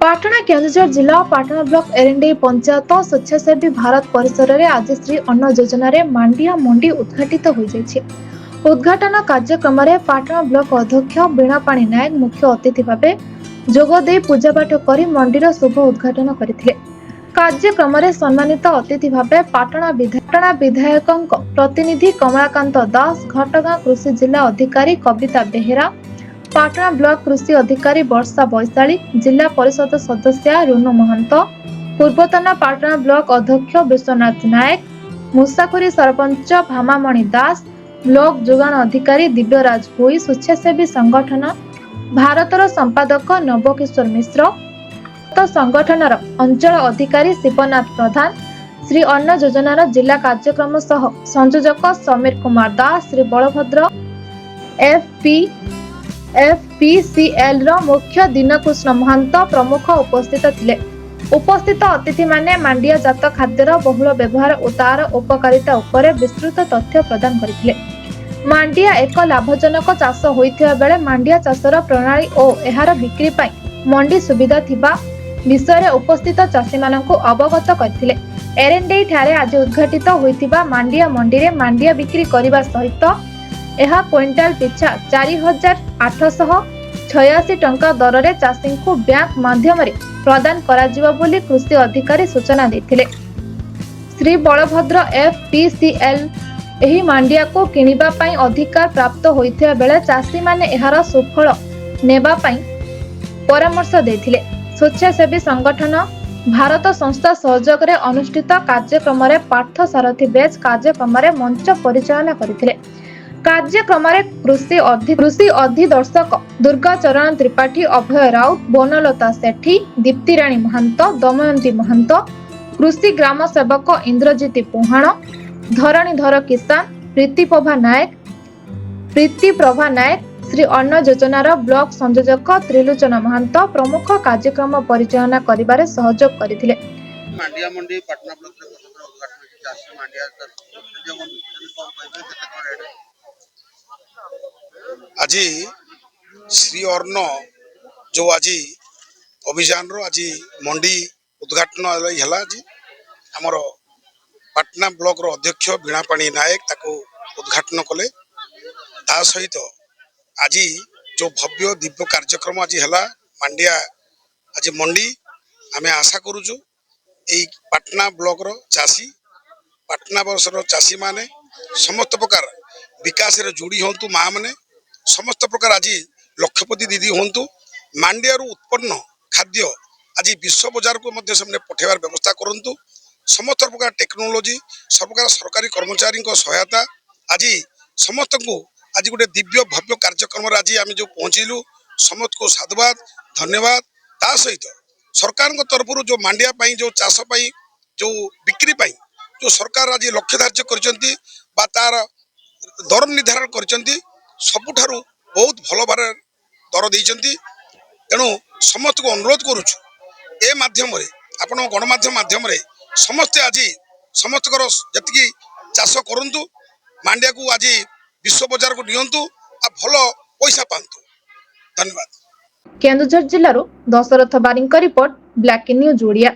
पाटना केन्दुझर जिला पाटना ब्लॉक एरेंडे पंचायत स्वेच्छासेवी भारत परिसर में आज श्री अन्न योजना रे मांडिया मंडी उद्घाटित हो जाइछे। उद्घाटन कार्यक्रम में पाटना ब्लॉक अध्यक्ष बीणापाणी नायक मुख्य अतिथि भावे जोगदे पूजापाठ कर मंडीर शुभ उद्घाटन करथिले। कार्यक्रम में सम्मानित अतिथि भावे पाटना विधायक प्रतिनिधि कमलाकांत दास, घटगां कृषि जिला अधिकारी कविता बेहेरा, पाटना ब्लॉक कृषि अधिकारी वर्षा बैशाली, जिला परिषद सदस्य रुनु महंत, पूर्वतन पाटना ब्लॉक अध्यक्ष विश्वनाथ नायक, मुसाखुरी सरपंच भामामणि दास, ब्लॉक जोगाण अधिकारी दिव्यराज भोई, स्वेच्छासेवी संगठन भारतर संपादक नवकिशोर मिश्र, संगठनर अंचल अधिकारी शिवनाथ प्रधान, श्री अन्न योजनार जिला कार्यक्रम सह संयोजक समीर कुमार दास, श्री बलभद्र एफपीसीएल रो मुख्य दीनकृष्ण महंत प्रमुख उपस्थित थिले। उपस्थित अतिथि माने मांडिया जात खाद्यर बहुल व्यवहार और तार उपकारिता उपरे विस्तृत तथ्य प्रदान करथिले। मांडिया एक लाभजनक चाष होइथिबा बेले मांडिया चाषर प्रणाली और एहार बिक्री पई मंडी सुविधा थिबा विषय उपस्थित चाषी मानकु अवगत करथिले। एरेंडे ठारे आज उद्घाटित होइथिबा मांडिया मंडी रे मांडिया बिक्री करबा सहित यह क्विंटाल पिछा 4,886 टंका दर रे चाषी को बैंक माध्यम रे प्रदान कराजिबा बोली कृषि अधिकारी सूचना देथिले। श्री बलभद्र एफपीसीएल एही मांडिया को किनिबा पई अधिकार प्राप्त होइथिबा बेले चाषी माने एहार सुफल नेबा पई परामर्श देथिले। स्वेच्छासेवी संगठन भारत संस्था सहयोग रे अनुष्ठित कार्यक्रम रे पार्थ सारथी बेच कार्यक्रम रे मंच परिचालन करथिले। कार्यक्रम कृषि अधिदर्शक दुर्गा चरण त्रिपाठी, अभय राउत, बनलता सेठी, दीप्तिराणी महंत, दमयंती महंत, कृषि ग्राम सेवक इंद्रजित पुहाण, धरणीधर किसान, प्रीतिप्रभा नायक, श्री अन्न योजनार ब्लॉक संयोजक त्रिलोचन महंत प्रमुख कार्यक्रम परिचालना करिबारे सहयोग करथिले। मांडिया मंडी पाटना ब्लॉक रे उद्घाटन की चासी मांडिया आज श्री अन्न जो आज अभियान रो आज मंडी उद्घाटन है। आज आमर पाटना ब्लॉक रो अध्यक्ष बीणापाणी नायक ताको उद्घाटन कले। ता सहित आज जो भव्य दिव्य कार्यक्रम आज है मांडिया आज मंडी आमे आशा करूचु यही पाटना ब्लॉक रो चाषी पाटना वर्षर चाषी माने समस्त प्रकार विकास रे जोड़ी होंतु, माँ माने समस्त प्रकार आज लक्षपति दीदी होंतु, मांडिया उत्पन्न खाद्य आज विश्व बाजार को मध्य से पठेबार व्यवस्था करंतु। समस्त प्रकार टेक्नोलोजी सब प्रकार सरकारी कर्मचारी सहायता आज समस्त को आज गोटे दिव्य भव्य कार्यक्रम आज आम जो पहुँचलु समस्त को साधुवाद धन्यवाद। ता सहित सरकार तरफ जो मांडिया जो चाष जो बिक्री जो सरकार आज लक्ष्य धार्य कर तार दर निर्धारण कर सबुठारु बहुत भल भाव दर देइचंती। तेणु समस्त को अनुरोध करुचु ए माध्यम रे आपण गणमाध्यम माध्यम रे समस्त आज समस्त जी चाष करंतु, मांडिया को आज विश्व बाजार को नियंतु आ भल पैसा पांतु। धन्यवाद। केन्दुझर जिल्लारो दशरथ बारिंग रिपोर्ट, ब्लैक न्यूज ओडिया।